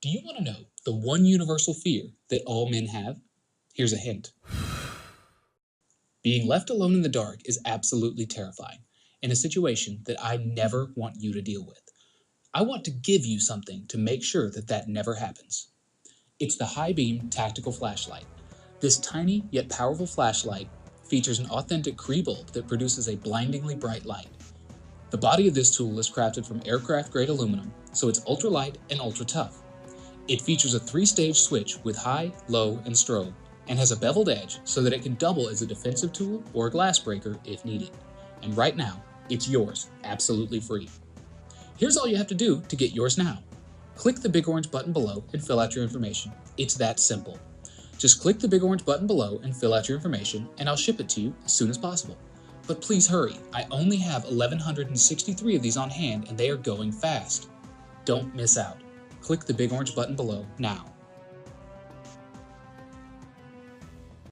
Do you want to know the one universal fear that all men have? Here's a hint. Being left alone in the dark is absolutely terrifying, in a situation that I never want you to deal with. I want to give you something to make sure that that never happens. It's the High Beam Tactical Flashlight. This tiny yet powerful flashlight features an authentic Cree bulb that produces a blindingly bright light. The body of this tool is crafted from aircraft-grade aluminum, so it's ultralight and ultra-tough. It features a 3-stage switch with high, low, and strobe, and has a beveled edge so that it can double as a defensive tool or a glass breaker if needed. And right now, it's yours, absolutely free. Here's all you have to do to get yours now. Click the big orange button below and fill out your information. It's that simple. Just click the big orange button below and fill out your information, and I'll ship it to you as soon as possible. But please hurry, I only have 1,163 of these on hand and they are going fast. Don't miss out. Click the big orange button below now.